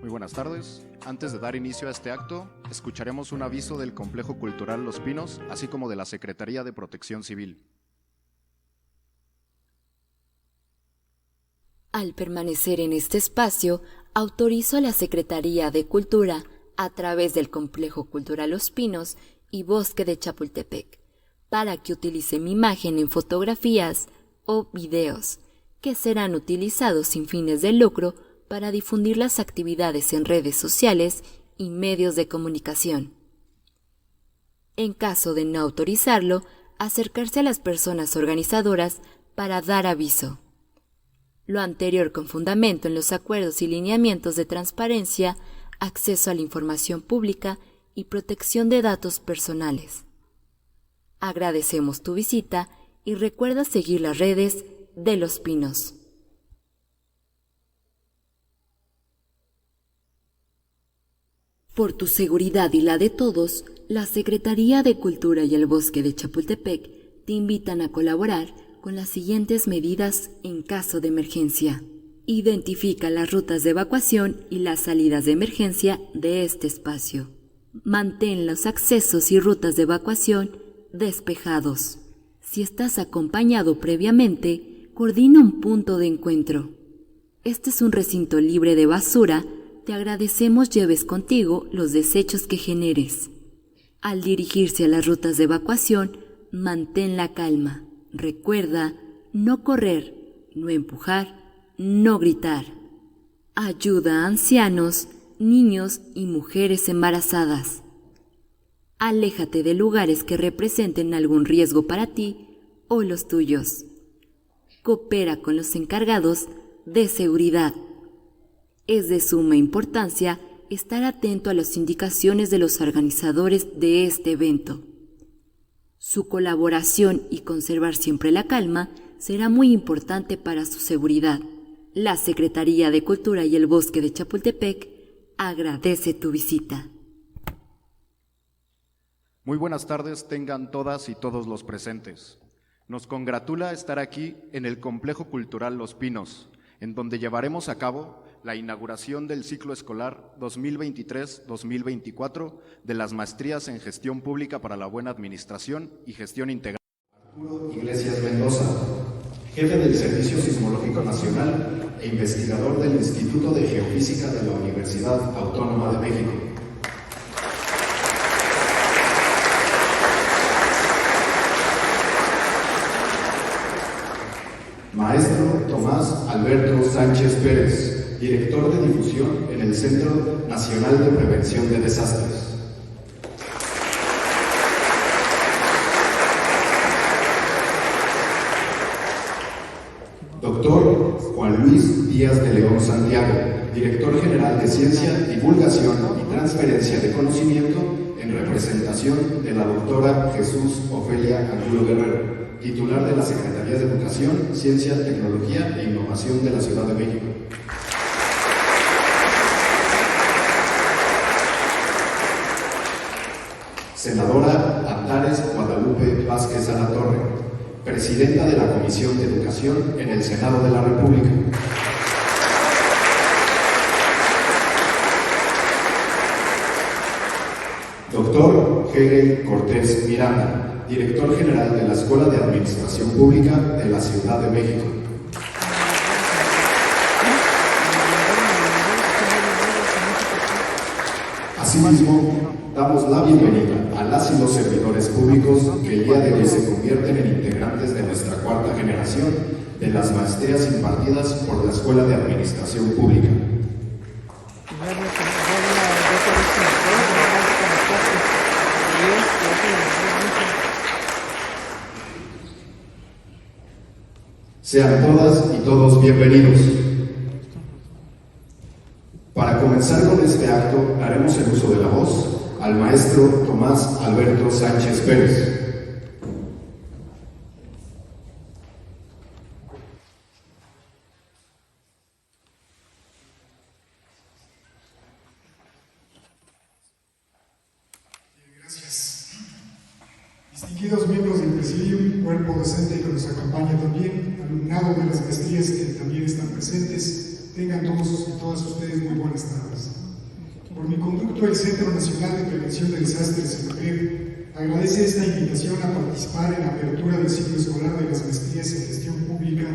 Muy buenas tardes. Antes de dar inicio a este acto, escucharemos un aviso del Complejo Cultural Los Pinos, así como de la Secretaría de Protección Civil. Al permanecer en este espacio, autorizo a la Secretaría de Cultura, a través del Complejo Cultural Los Pinos y Bosque de Chapultepec, para que utilice mi imagen en fotografías o videos, que serán utilizados sin fines de lucro para difundir las actividades en redes sociales y medios de comunicación. En caso de no autorizarlo, acercarse a las personas organizadoras para dar aviso. Lo anterior con fundamento en los acuerdos y lineamientos de transparencia, acceso a la información pública y protección de datos personales. Agradecemos tu visita y recuerda seguir las redes de Los Pinos. Por tu seguridad y la de todos, la Secretaría de Cultura y el Bosque de Chapultepec te invitan a colaborar con las siguientes medidas en caso de emergencia. Identifica las rutas de evacuación y las salidas de emergencia de este espacio. Mantén los accesos y rutas de evacuación despejados. Si estás acompañado previamente, coordina un punto de encuentro. Este es un recinto libre de basura. Te agradecemos lleves contigo los desechos que generes. Al dirigirse a las rutas de evacuación, mantén la calma. Recuerda no correr, no empujar, no gritar. Ayuda a ancianos, niños y mujeres embarazadas. Aléjate de lugares que representen algún riesgo para ti o los tuyos. Coopera con los encargados de seguridad. Es de suma importancia estar atento a las indicaciones de los organizadores de este evento. Su colaboración y conservar siempre la calma será muy importante para su seguridad. La Secretaría de Cultura y el Bosque de Chapultepec agradece tu visita. Muy buenas tardes tengan todas y todos los presentes. Nos congratula estar aquí en el Complejo Cultural Los Pinos, en donde llevaremos a cabo la inauguración del ciclo escolar 2023-2024 de las maestrías en Gestión Pública para la Buena Administración y Gestión Integral. Arturo Iglesias Mendoza, jefe del Servicio Sismológico Nacional e investigador del Instituto de Geofísica de la Universidad Autónoma de México. Maestro Tomás Alberto Sánchez Pérez, director de difusión en el Centro Nacional de Prevención de Desastres. Doctor Juan Luis Díaz de León Santiago, director general de Ciencia, Divulgación y Transferencia de Conocimiento en representación de la doctora Jesús Ofelia Angulo Guerrero, titular de la Secretaría de Educación, Ciencia, Tecnología e Innovación de la Ciudad de México. Senadora Antares Guadalupe Vázquez Alatorre, presidenta de la Comisión de Educación en el Senado de la República. Doctor Hegel Cortés Miranda, director general de la Escuela de Administración Pública de la Ciudad de México. Asimismo, damos la bienvenida a las y los servidores públicos que el día de hoy se convierten en integrantes de nuestra cuarta generación de las maestrías impartidas por la Escuela de Administración Pública. Sean todas y todos bienvenidos. Para comenzar con este acto, haremos el uso de la voz al maestro Tomás Alberto Sánchez Pérez. Gracias. Distinguidos miembros del Presidium, cuerpo docente que nos acompaña también, alumnado de las maestrías que también están presentes, Tengan todos y todas ustedes muy buenas tardes. Por mi conducto, el Centro Nacional de Prevención de Desastres, CENAPRED, agradece esta invitación a participar en la apertura del ciclo escolar de las maestrías en gestión pública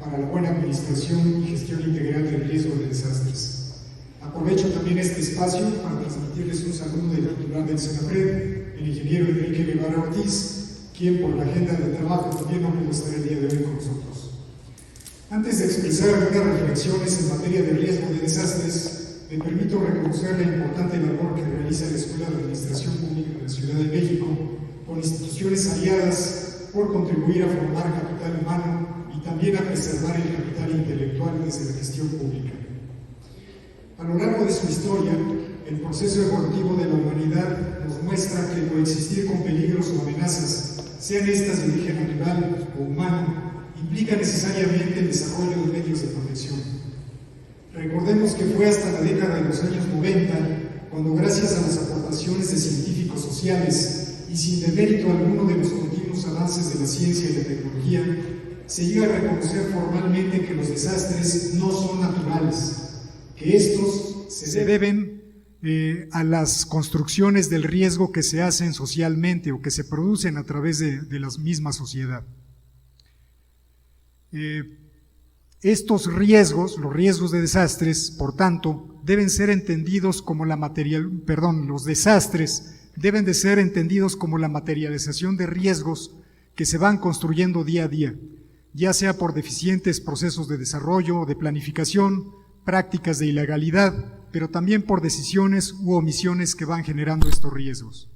para la buena administración y gestión integral del riesgo de desastres. Aprovecho también este espacio para transmitirles un saludo del titular del CENAPRED, el ingeniero Enrique Guevara Ortiz, quien por la agenda de trabajo también no pudo estar el día de hoy con nosotros. Antes de expresar algunas reflexiones en materia de riesgo de desastres, me permito reconocer la importante labor que realiza la Escuela de Administración Pública de la Ciudad de México con instituciones aliadas por contribuir a formar capital humano y también a preservar el capital intelectual desde la gestión pública. A lo largo de su historia, el proceso evolutivo de la humanidad nos muestra que coexistir con peligros o amenazas, sean estas de origen natural o humano, implica necesariamente el desarrollo de medios de protección. Recordemos que fue hasta la década de los años 90 cuando, gracias a las aportaciones de científicos sociales y sin demérito alguno de los continuos avances de la ciencia y la tecnología, se llega a reconocer formalmente que los desastres no son naturales, que estos se deben a las construcciones del riesgo que se hacen socialmente o que se producen a través de la misma sociedad. Estos riesgos, los riesgos de desastres, por tanto, deben ser entendidos como los desastres deben de ser entendidos como la materialización de riesgos que se van construyendo día a día, ya sea por deficientes procesos de desarrollo o de planificación, prácticas de ilegalidad, pero también por decisiones u omisiones que van generando estos riesgos.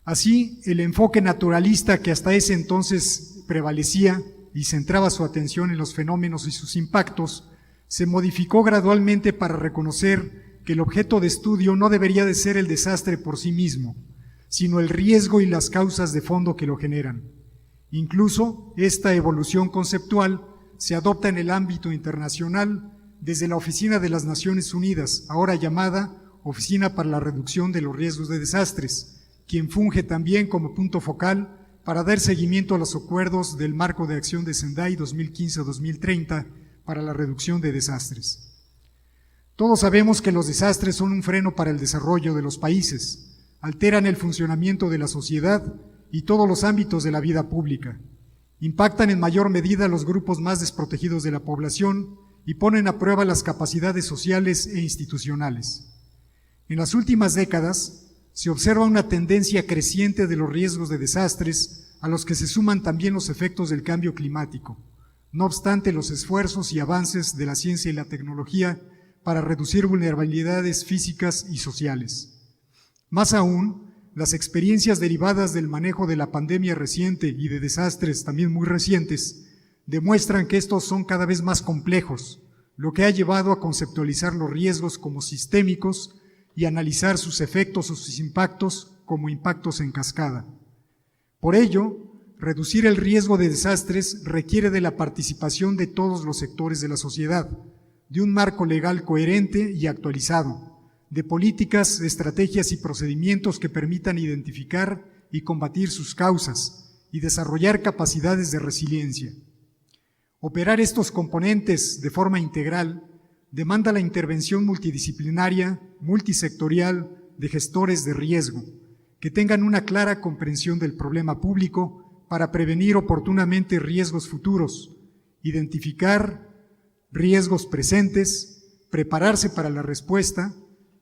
Así, el enfoque naturalista que hasta ese entonces prevalecía y centraba su atención en los fenómenos y sus impactos, se modificó gradualmente para reconocer que el objeto de estudio no debería de ser el desastre por sí mismo, sino el riesgo y las causas de fondo que lo generan. Incluso, esta evolución conceptual se adopta en el ámbito internacional desde la Oficina de las Naciones Unidas, ahora llamada Oficina para la Reducción de los Riesgos de Desastres, quien funge también como punto focal para dar seguimiento a los acuerdos del Marco de Acción de Sendai 2015-2030 para la reducción de desastres. Todos sabemos que los desastres son un freno para el desarrollo de los países, alteran el funcionamiento de la sociedad y todos los ámbitos de la vida pública, impactan en mayor medida a los grupos más desprotegidos de la población y ponen a prueba las capacidades sociales e institucionales. En las últimas décadas se observa una tendencia creciente de los riesgos de desastres, a los que se suman también los efectos del cambio climático. No obstante los esfuerzos y avances de la ciencia y la tecnología para reducir vulnerabilidades físicas y sociales. Más aún, las experiencias derivadas del manejo de la pandemia reciente y de desastres también muy recientes demuestran que estos son cada vez más complejos, lo que ha llevado a conceptualizar los riesgos como sistémicos y analizar sus efectos o sus impactos como impactos en cascada. Por ello, reducir el riesgo de desastres requiere de la participación de todos los sectores de la sociedad, de un marco legal coherente y actualizado, de políticas, estrategias y procedimientos que permitan identificar y combatir sus causas y desarrollar capacidades de resiliencia. Operar estos componentes de forma integral demanda la intervención multidisciplinaria, multisectorial de gestores de riesgo, que tengan una clara comprensión del problema público para prevenir oportunamente riesgos futuros, identificar riesgos presentes, prepararse para la respuesta,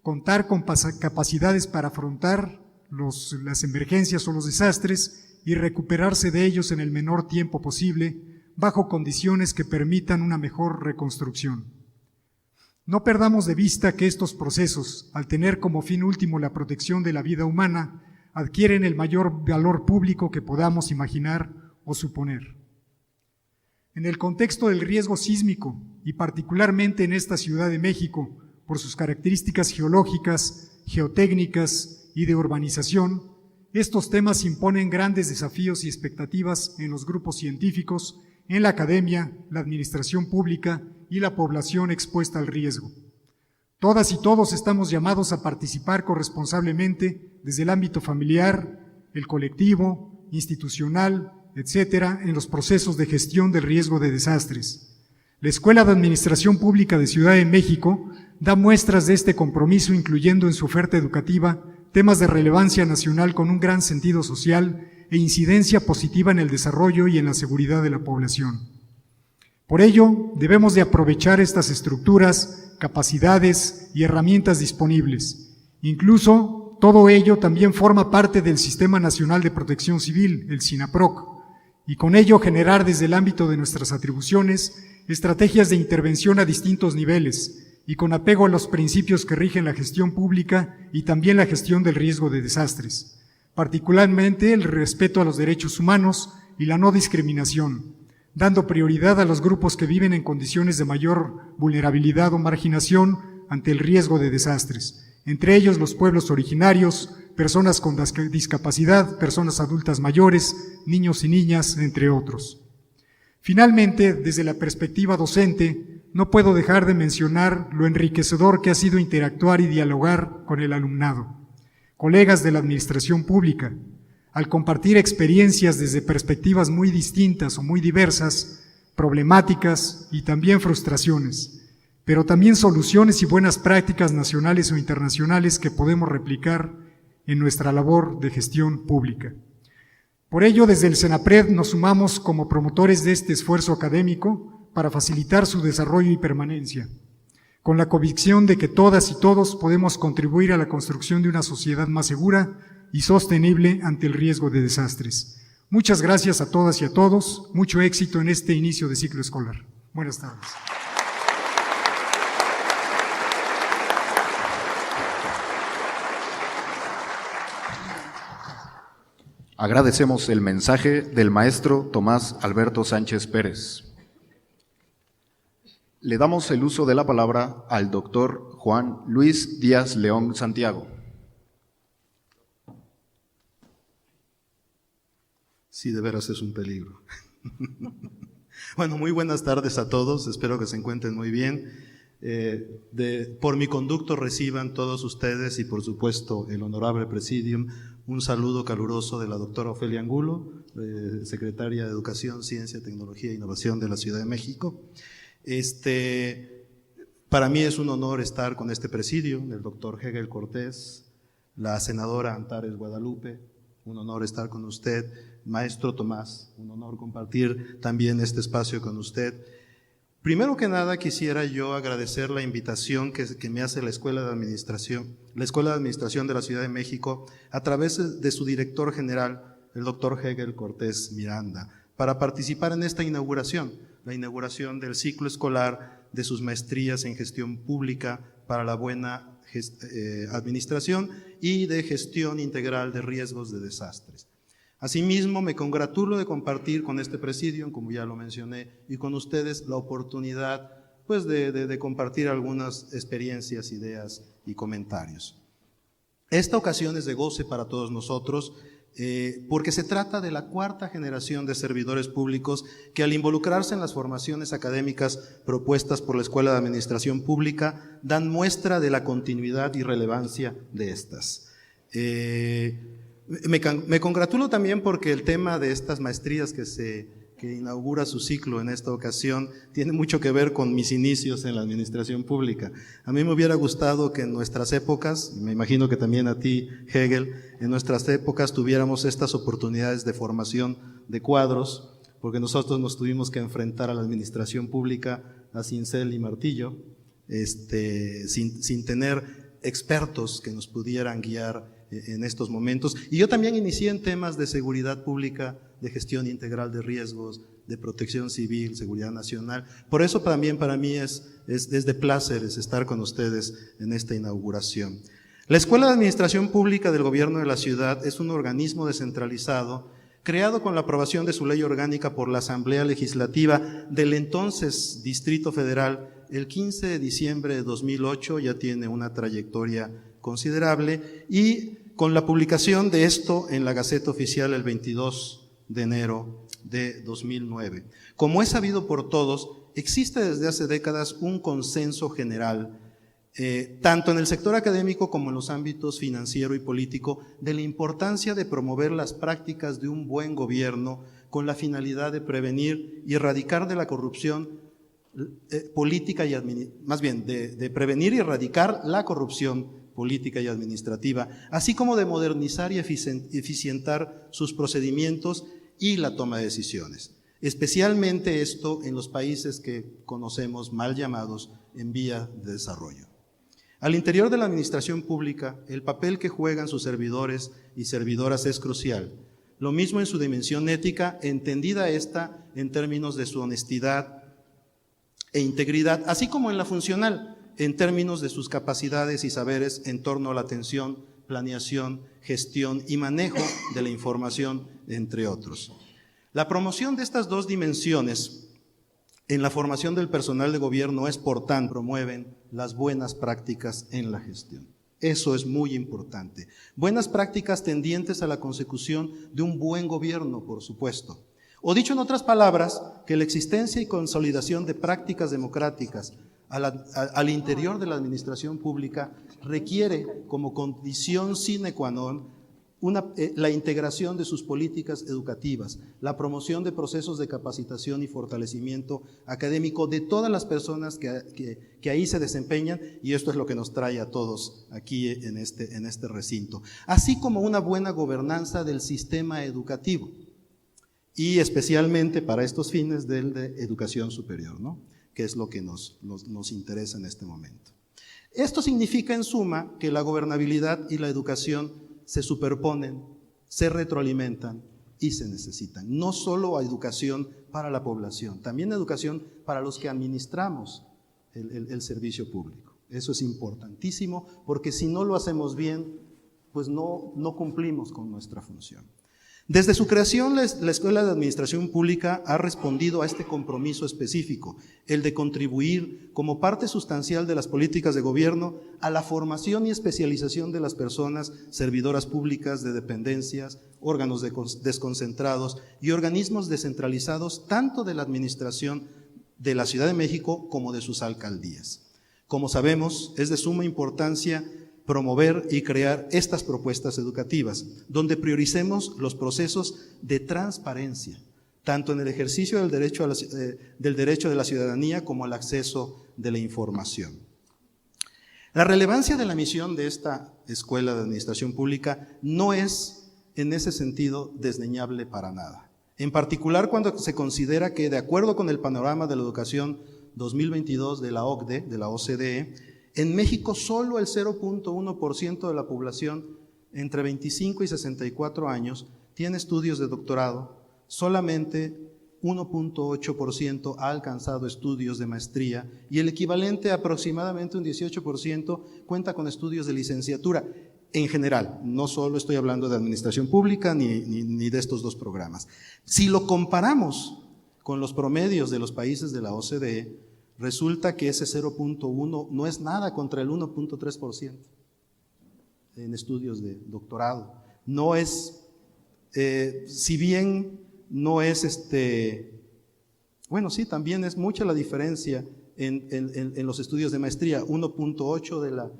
contar con capacidades para afrontar las emergencias o los desastres y recuperarse de ellos en el menor tiempo posible, bajo condiciones que permitan una mejor reconstrucción. No perdamos de vista que estos procesos, al tener como fin último la protección de la vida humana, adquieren el mayor valor público que podamos imaginar o suponer. En el contexto del riesgo sísmico, y particularmente en esta Ciudad de México, por sus características geológicas, geotécnicas y de urbanización, estos temas imponen grandes desafíos y expectativas en los grupos científicos, en la academia, la administración pública y la población expuesta al riesgo. Todas y todos estamos llamados a participar corresponsablemente desde el ámbito familiar, el colectivo, institucional, etcétera, en los procesos de gestión del riesgo de desastres. La Escuela de Administración Pública de Ciudad de México da muestras de este compromiso, incluyendo en su oferta educativa temas de relevancia nacional con un gran sentido social e incidencia positiva en el desarrollo y en la seguridad de la población. Por ello, debemos de aprovechar estas estructuras, capacidades y herramientas disponibles. Incluso, todo ello también forma parte del Sistema Nacional de Protección Civil, el SINAPROC, y con ello generar desde el ámbito de nuestras atribuciones estrategias de intervención a distintos niveles y con apego a los principios que rigen la gestión pública y también la gestión del riesgo de desastres, particularmente el respeto a los derechos humanos y la no discriminación, dando prioridad a los grupos que viven en condiciones de mayor vulnerabilidad o marginación ante el riesgo de desastres, entre ellos los pueblos originarios, personas con discapacidad, personas adultas mayores, niños y niñas, entre otros. Finalmente, desde la perspectiva docente, no puedo dejar de mencionar lo enriquecedor que ha sido interactuar y dialogar con el alumnado, colegas de la administración pública, al compartir experiencias desde perspectivas muy distintas o muy diversas, problemáticas y también frustraciones, pero también soluciones y buenas prácticas nacionales o internacionales que podemos replicar en nuestra labor de gestión pública. Por ello, desde el CENAPRED nos sumamos como promotores de este esfuerzo académico para facilitar su desarrollo y permanencia, con la convicción de que todas y todos podemos contribuir a la construcción de una sociedad más segura y sostenible ante el riesgo de desastres. Muchas gracias a todas y a todos, mucho éxito en este inicio de ciclo escolar. Buenas tardes. Agradecemos el mensaje del maestro Tomás Alberto Sánchez Pérez. Le damos el uso de la palabra al doctor Juan Luis Díaz León Santiago. Sí, de veras es un peligro. Bueno, muy buenas tardes a todos, espero que se encuentren muy bien. Por mi conducto reciban todos ustedes y por supuesto el honorable presidium un saludo caluroso de la doctora Ofelia Angulo, secretaria de Educación, Ciencia, Tecnología e Innovación de la Ciudad de México. Para mí es un honor estar con este presidium, el doctor Hegel Cortés, la senadora Antares Guadalupe, un honor estar con usted, maestro Tomás, un honor compartir también este espacio con usted. Primero que nada quisiera yo agradecer la invitación que me hace la Escuela de Administración de la Ciudad de México a través de su director general, el doctor Hegel Cortés Miranda, para participar en esta inauguración, la inauguración del ciclo escolar de sus maestrías en gestión pública para la buena administración y de gestión integral de riesgos de desastres. Asimismo, me congratulo de compartir con este presidium, como ya lo mencioné, y con ustedes la oportunidad pues, de compartir algunas experiencias, ideas y comentarios. Esta ocasión es de goce para todos nosotros, porque se trata de la cuarta generación de servidores públicos que al involucrarse en las formaciones académicas propuestas por la Escuela de Administración Pública dan muestra de la continuidad y relevancia de estas. Me congratulo también porque el tema de estas maestrías que inaugura su ciclo en esta ocasión tiene mucho que ver con mis inicios en la administración pública. A mí me hubiera gustado que en nuestras épocas, me imagino que también a ti, Hegel, en nuestras épocas tuviéramos estas oportunidades de formación de cuadros, porque nosotros nos tuvimos que enfrentar a la administración pública a cincel y martillo, sin tener expertos que nos pudieran guiar en estos momentos. Y yo también inicié en temas de seguridad pública, de gestión integral de riesgos, de protección civil, seguridad nacional. Por eso también para mí es de pláceres estar con ustedes en esta inauguración. La Escuela de Administración Pública del Gobierno de la Ciudad es un organismo descentralizado creado con la aprobación de su ley orgánica por la Asamblea Legislativa del entonces Distrito Federal el 15 de diciembre de 2008, ya tiene una trayectoria considerable, y con la publicación de esto en la Gaceta Oficial el 22 de enero de 2009. Como es sabido por todos, existe desde hace décadas un consenso general, tanto en el sector académico como en los ámbitos financiero y político, de la importancia de promover las prácticas de un buen gobierno con la finalidad de prevenir y erradicar de la corrupción política y más bien de prevenir y erradicar la corrupción política y administrativa, así como de modernizar y eficientar sus procedimientos y la toma de decisiones. Especialmente esto en los países que conocemos mal llamados en vía de desarrollo. Al interior de la administración pública, el papel que juegan sus servidores y servidoras es crucial. Lo mismo en su dimensión ética, entendida esta en términos de su honestidad e integridad, así como en la funcional, en términos de sus capacidades y saberes en torno a la atención, planeación, gestión y manejo de la información, entre otros. La promoción de estas dos dimensiones en la formación del personal de gobierno es, por tanto, promueven las buenas prácticas en la gestión. Eso es muy importante. Buenas prácticas tendientes a la consecución de un buen gobierno, por supuesto. O dicho en otras palabras, que la existencia y consolidación de prácticas democráticas al interior de la administración pública requiere como condición sine qua non la integración de sus políticas educativas, la promoción de procesos de capacitación y fortalecimiento académico de todas las personas que ahí se desempeñan, y esto es lo que nos trae a todos aquí en este recinto, así como una buena gobernanza del sistema educativo, y especialmente para estos fines del de educación superior, ¿no?, que es lo que nos interesa en este momento. Esto significa, en suma, que la gobernabilidad y la educación se superponen, se retroalimentan y se necesitan. No solo a educación para la población, también educación para los que administramos el servicio público. Eso es importantísimo, porque si no lo hacemos bien, pues no cumplimos con nuestra función. Desde su creación, la Escuela de Administración Pública ha respondido a este compromiso específico, el de contribuir como parte sustancial de las políticas de gobierno a la formación y especialización de las personas servidoras públicas de dependencias, órganos desconcentrados y organismos descentralizados, tanto de la administración de la Ciudad de México como de sus alcaldías. Como sabemos, es de suma importancia promover y crear estas propuestas educativas, donde prioricemos los procesos de transparencia, tanto en el ejercicio del derecho de la ciudadanía como el acceso de la información. La relevancia de la misión de esta Escuela de Administración Pública no es, en ese sentido, desdeñable para nada. En particular, cuando se considera que, de acuerdo con el panorama de la educación 2022 de la OCDE, de la OCDE, en México solo el 0.1% de la población entre 25 y 64 años tiene estudios de doctorado, solamente 1.8% ha alcanzado estudios de maestría y el equivalente a aproximadamente un 18% cuenta con estudios de licenciatura. En general, no solo estoy hablando de administración pública ni de estos dos programas. Si lo comparamos con los promedios de los países de la OCDE, resulta que ese 0.1 no es nada contra el 1.3% en estudios de doctorado. No es, si bien no es bueno, sí, también es mucha la diferencia en los estudios de maestría, 1.8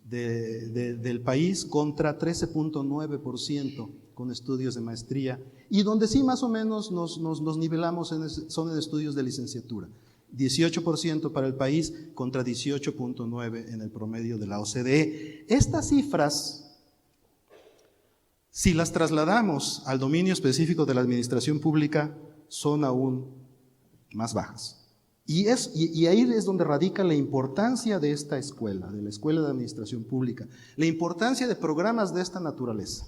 del país contra 13.9% con estudios de maestría, y donde sí más o menos nos nivelamos son en estudios de licenciatura, 18% para el país contra 18.9% en el promedio de la OCDE. Estas cifras, si las trasladamos al dominio específico de la administración pública, son aún más bajas. Y ahí es donde radica la importancia de esta escuela, de la Escuela de Administración Pública, la importancia de programas de esta naturaleza,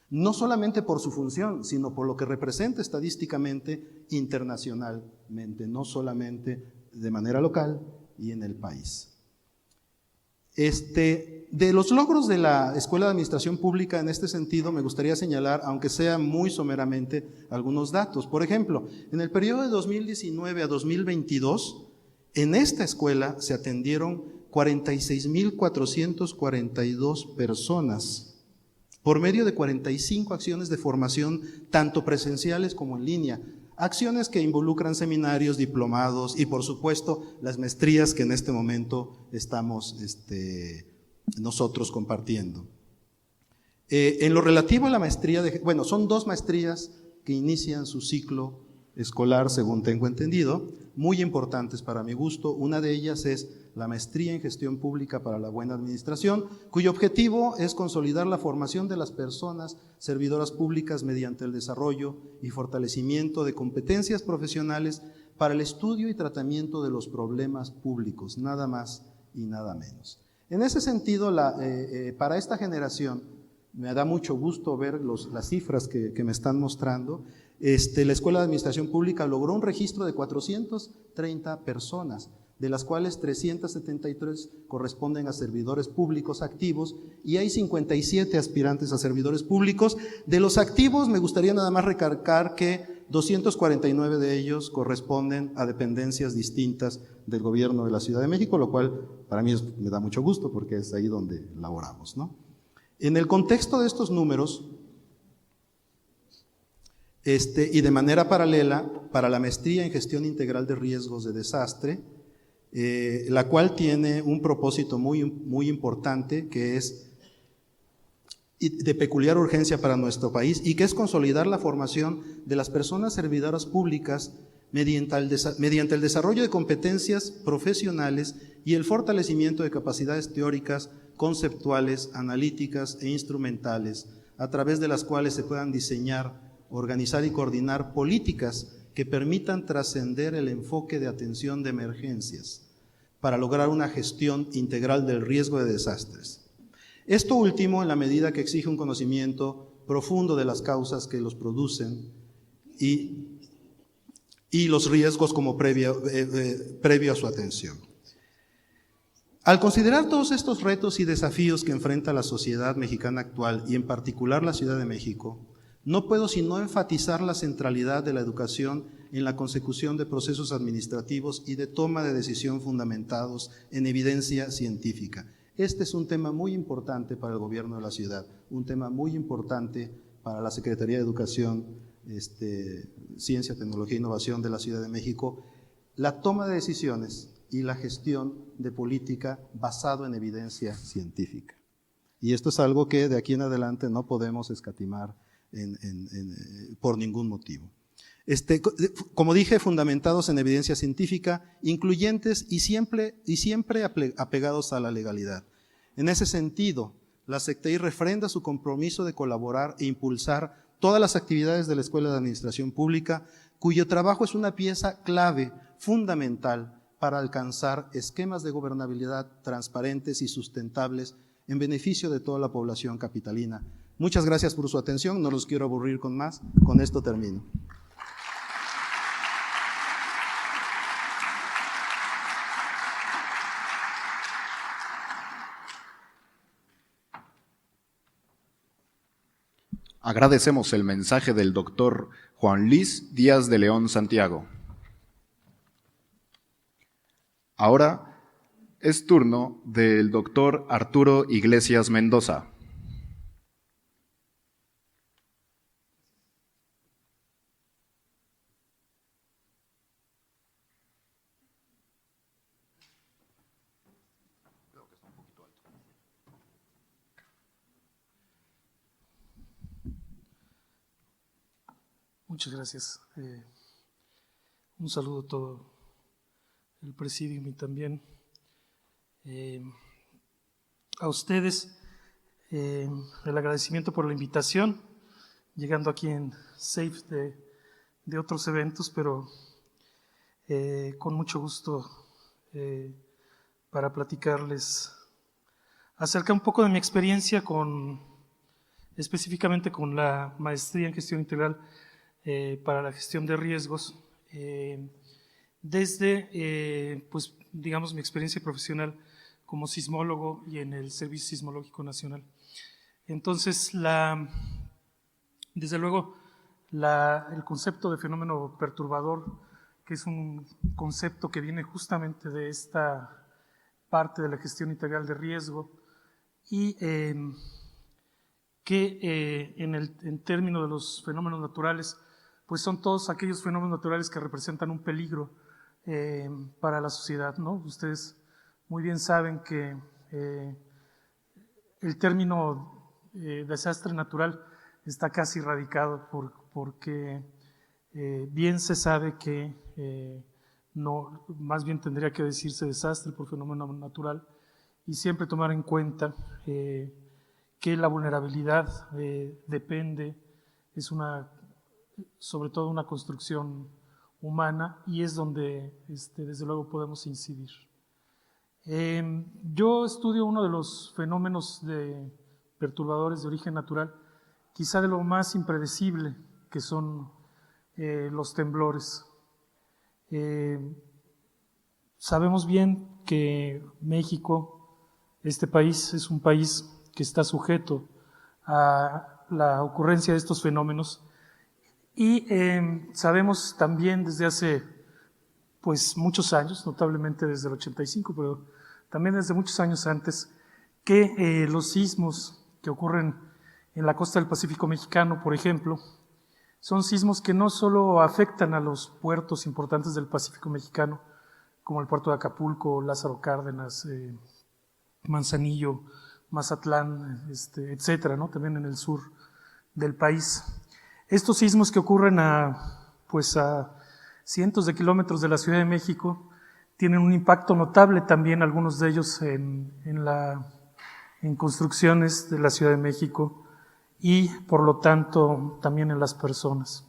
no solamente por su función, sino por lo que representa estadísticamente, internacionalmente, no solamente de manera local y en el país. De los logros de la Escuela de Administración Pública en este sentido, me gustaría señalar, aunque sea muy someramente, algunos datos. Por ejemplo, en el periodo de 2019 a 2022, en esta escuela se atendieron 46,442 personas por medio de 45 acciones de formación, tanto presenciales como en línea. Acciones que involucran seminarios, diplomados y, por supuesto, las maestrías que en este momento estamos nosotros compartiendo. En lo relativo a la maestría, son 2 maestrías que inician su ciclo escolar, según tengo entendido, muy importantes para mi gusto. Una de ellas es la maestría en gestión pública para la buena administración, cuyo objetivo es consolidar la formación de las personas servidoras públicas mediante el desarrollo y fortalecimiento de competencias profesionales para el estudio y tratamiento de los problemas públicos, nada más y nada menos. En ese sentido, para esta generación, me da mucho gusto ver las cifras que me están mostrando. La Escuela de Administración Pública logró un registro de 430 personas, de las cuales 373 corresponden a servidores públicos activos y hay 57 aspirantes a servidores públicos. De los activos, me gustaría nada más recalcar que 249 de ellos corresponden a dependencias distintas del gobierno de la Ciudad de México, lo cual para mí me da mucho gusto porque es ahí donde laboramos, ¿no? En el contexto de estos números, y de manera paralela, para la maestría en gestión integral de riesgos de desastre, la cual tiene un propósito muy importante, que es de peculiar urgencia para nuestro país, y que es consolidar la formación de las personas servidoras públicas mediante el desarrollo de competencias profesionales y el fortalecimiento de capacidades teóricas, conceptuales, analíticas e instrumentales, a través de las cuales se puedan diseñar, organizar y coordinar políticas que permitan trascender el enfoque de atención de emergencias para lograr una gestión integral del riesgo de desastres. Esto último en la medida que exige un conocimiento profundo de las causas que los producen y los riesgos como previo a su atención. Al considerar todos estos retos y desafíos que enfrenta la sociedad mexicana actual y en particular la Ciudad de México, no puedo sino enfatizar la centralidad de la educación en la consecución de procesos administrativos y de toma de decisión fundamentados en evidencia científica. Este es un tema muy importante para el gobierno de la ciudad, un tema muy importante para la Secretaría de Educación, Ciencia, Tecnología e Innovación de la Ciudad de México, la toma de decisiones y la gestión de política basado en evidencia científica. Y esto es algo que de aquí en adelante no podemos escatimar por ningún motivo. Como dije, fundamentados en evidencia científica, incluyentes y siempre apegados a la legalidad. En ese sentido, la SECTEI refrenda su compromiso de colaborar e impulsar todas las actividades de la Escuela de Administración Pública, cuyo trabajo es una pieza clave, fundamental, para alcanzar esquemas de gobernabilidad transparentes y sustentables en beneficio de toda la población capitalina. Muchas gracias por su atención, no los quiero aburrir con más, con esto termino. Agradecemos el mensaje del doctor Juan Luis Díaz de León Santiago. Ahora es turno del doctor Arturo Iglesias Mendoza. Muchas gracias. Un saludo a todo el presidium y también a ustedes el agradecimiento por la invitación, llegando aquí en safe de otros eventos, pero con mucho gusto para platicarles acerca un poco de mi experiencia específicamente con la maestría en gestión integral para la gestión de riesgos, desde, pues, digamos, mi experiencia profesional como sismólogo y en el Servicio Sismológico Nacional. Entonces, desde luego, el concepto de fenómeno perturbador, que es un concepto que viene justamente de esta parte de la gestión integral de riesgo y que en términos de los fenómenos naturales, pues son todos aquellos fenómenos naturales que representan un peligro para la sociedad, ¿no? Ustedes muy bien saben que el término desastre natural está casi erradicado porque bien se sabe que no, más bien tendría que decirse desastre por fenómeno natural, y siempre tomar en cuenta que la vulnerabilidad depende, es sobre todo una construcción humana, y es donde desde luego podemos incidir. Yo estudio uno de los fenómenos perturbadores de origen natural, quizá de lo más impredecible, que son los temblores. Sabemos bien que México, este país, es un país que está sujeto a la ocurrencia de estos fenómenos, y sabemos también desde hace pues muchos años, notablemente desde el 85, pero también desde muchos años antes, que los sismos que ocurren en la costa del Pacífico mexicano, por ejemplo, son sismos que no solo afectan a los puertos importantes del Pacífico mexicano, como el puerto de Acapulco, Lázaro Cárdenas, Manzanillo, Mazatlán, etcétera, ¿no? También en el sur del país. Estos sismos que ocurren a cientos de kilómetros de la Ciudad de México tienen un impacto notable también, algunos de ellos en construcciones de la Ciudad de México, y por lo tanto también en las personas.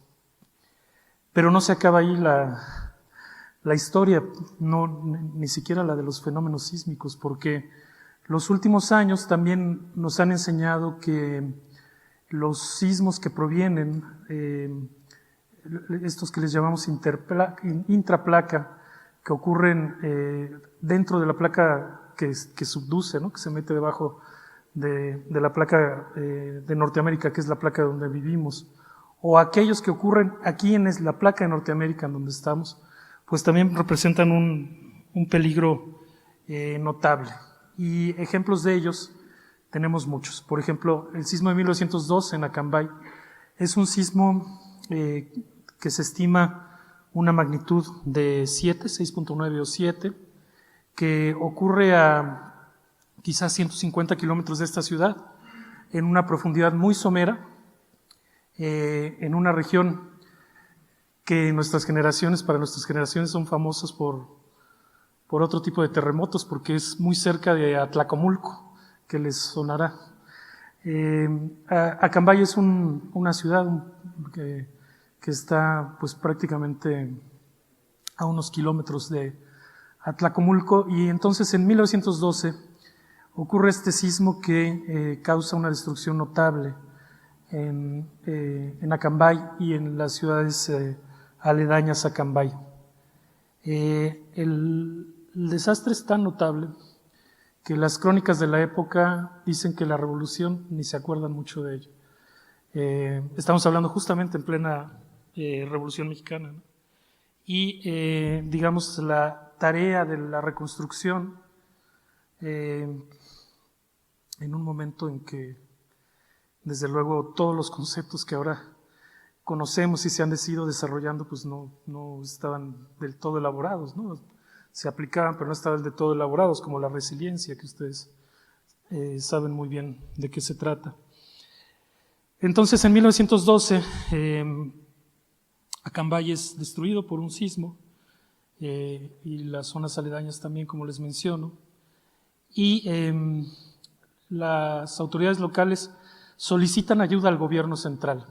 Pero no se acaba ahí la historia, ni siquiera la de los fenómenos sísmicos, porque los últimos años también nos han enseñado que los sismos que provienen, estos que les llamamos intraplaca, que ocurren dentro de la placa que subduce, ¿no? Que se mete debajo de la placa de Norteamérica, que es la placa donde vivimos, o aquellos que ocurren aquí en la placa de Norteamérica en donde estamos, pues también representan un peligro notable. Y ejemplos de ellos tenemos muchos. Por ejemplo, el sismo de 1912 en Acambay es un sismo que se estima una magnitud de 6.9 o 7, que ocurre a quizás 150 kilómetros de esta ciudad, en una profundidad muy somera, en una región que para nuestras generaciones son famosas por otro tipo de terremotos, porque es muy cerca de Atlacomulco, que les sonará. Acambay es una ciudad que está pues prácticamente a unos kilómetros de Atlacomulco, y entonces en 1912 ocurre este sismo que causa una destrucción notable en Acambay y en las ciudades aledañas a Acambay. El desastre es tan notable que las crónicas de la época dicen que la revolución ni se acuerdan mucho de ello. Estamos hablando justamente en plena Revolución Mexicana, ¿no? Y digamos la tarea de la reconstrucción en un momento en que desde luego todos los conceptos que ahora conocemos y se han ido desarrollando pues no estaban del todo elaborados, ¿no? Se aplicaban pero no estaban del todo elaborados, como la resiliencia, que ustedes saben muy bien de qué se trata. Entonces en 1912 Acambay es destruido por un sismo, y las zonas aledañas también, como les menciono, y las autoridades locales solicitan ayuda al gobierno central.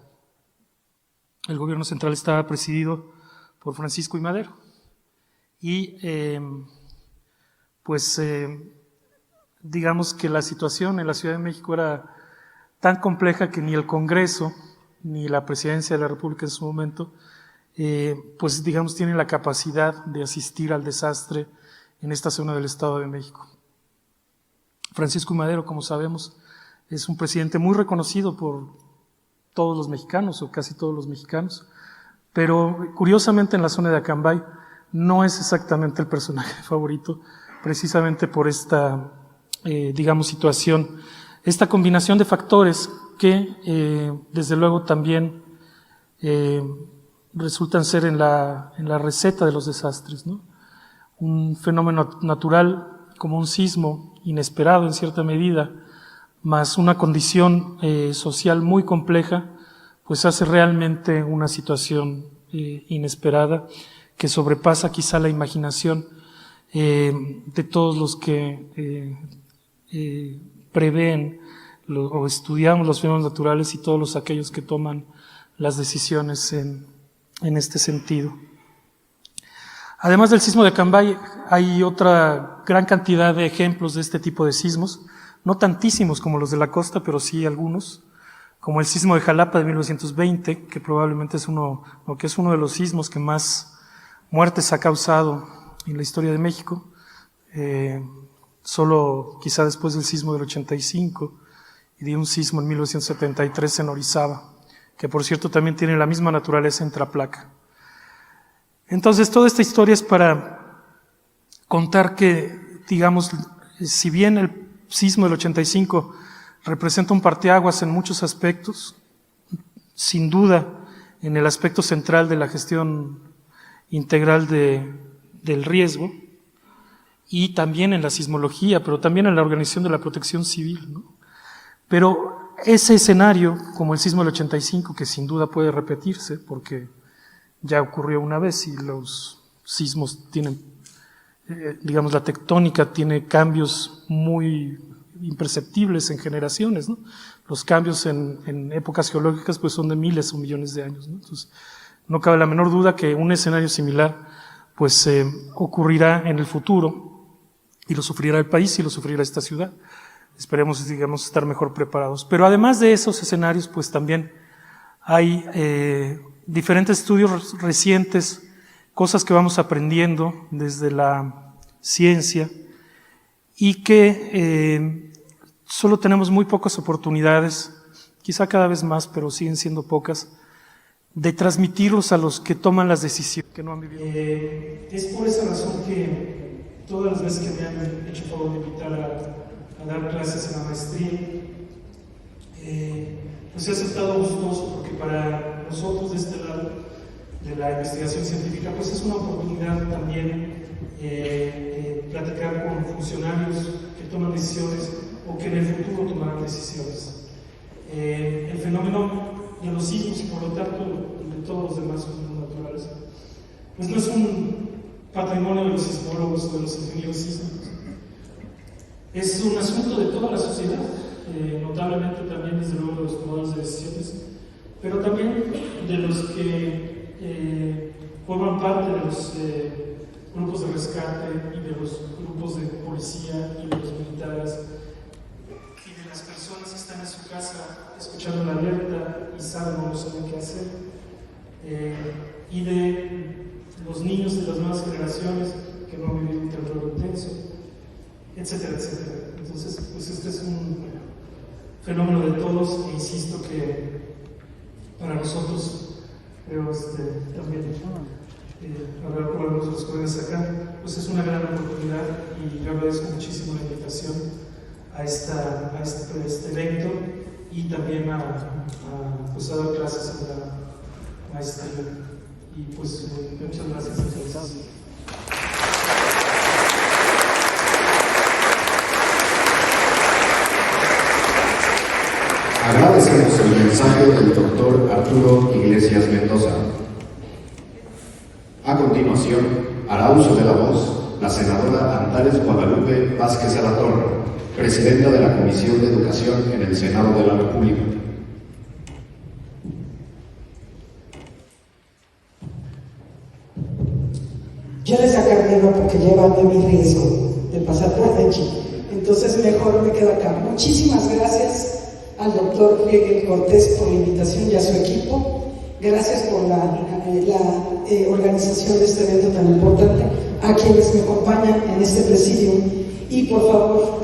El gobierno central estaba presidido por Francisco I. Madero, y digamos que la situación en la Ciudad de México era tan compleja que ni el Congreso ni la Presidencia de la República en su momento pues digamos tienen la capacidad de asistir al desastre en esta zona del Estado de México. Francisco I. Madero, como sabemos, es un presidente muy reconocido por todos los mexicanos, o casi todos los mexicanos, pero curiosamente en la zona de Acambay no es exactamente el personaje favorito, precisamente por esta, digamos, situación, esta combinación de factores que desde luego también resultan ser en la receta de los desastres, ¿no? Un fenómeno natural como un sismo inesperado en cierta medida, más una condición social muy compleja, pues hace realmente una situación inesperada que sobrepasa quizá la imaginación de todos los que prevén o estudiamos los fenómenos naturales y todos aquellos que toman las decisiones en este sentido. Además del sismo de Cambay, hay otra gran cantidad de ejemplos de este tipo de sismos, no tantísimos como los de la costa, pero sí algunos, como el sismo de Jalapa de 1920, que probablemente es uno de los sismos que más muertes ha causado en la historia de México, solo quizá después del sismo del 85 y de un sismo en 1973 en Orizaba, que por cierto también tiene la misma naturaleza en Tlaplaca. Entonces toda esta historia es para contar que, digamos, si bien el sismo del 85 representa un parteaguas en muchos aspectos, sin duda en el aspecto central de la gestión integral del riesgo, y también en la sismología, pero también en la organización de la protección civil, ¿no? Pero ese escenario, como el sismo del 85, que sin duda puede repetirse, porque ya ocurrió una vez y los sismos tienen, digamos, la tectónica tiene cambios muy imperceptibles en generaciones, ¿no? Los cambios en épocas geológicas pues son de miles o millones de años, ¿no? Entonces, no cabe la menor duda que un escenario similar pues ocurrirá en el futuro, y lo sufrirá el país y lo sufrirá esta ciudad. Esperemos, digamos, estar mejor preparados. Pero además de esos escenarios, pues también hay diferentes estudios recientes, cosas que vamos aprendiendo desde la ciencia y que solo tenemos muy pocas oportunidades, quizá cada vez más, pero siguen siendo pocas, de transmitirlos a los que toman las decisiones que no han vivido. Es por esa razón que todas las veces que me han hecho favor de invitar a dar clases en la maestría, pues he aceptado gustoso, porque para nosotros de este lado de la investigación científica pues es una oportunidad también platicar con funcionarios que toman decisiones o que en el futuro tomarán decisiones. El fenómeno de los sismos y por lo tanto de todos los demás fenómenos naturales pues no es un patrimonio de los sismólogos o de los ingenieros sísmicos, es un asunto de toda la sociedad, notablemente también desde luego de los tomadores de decisiones, pero también de los que forman parte de los grupos de rescate y de los grupos de policía y de los militares y de las personas que están en su casa escuchando la alerta y saben o no saben qué hacer, y de los niños de las nuevas generaciones que no han vivido un terror intenso, etcétera, etcétera. Entonces, pues este es un fenómeno de todos, e insisto que para nosotros, creo también, hablar con los jóvenes acá, pues es una gran oportunidad, y yo agradezco muchísimo la invitación a este evento y también pues a dar clases en la maestría. Y pues muchas gracias a todos. Agradecemos el mensaje del doctor Arturo Iglesias Mendoza. A continuación, hará uso de la voz la senadora Antares Guadalupe Vázquez Alatorre, presidenta de la Comisión de Educación en el Senado de la República. Yo les sacaré miedo porque llevan de mi riesgo de pasar por aquí. Entonces mejor me quedo acá. Muchísimas gracias al doctor Hegel Cortés por la invitación y a su equipo. Gracias por la organización de este evento tan importante. A quienes me acompañan en este presidio. Y por favor,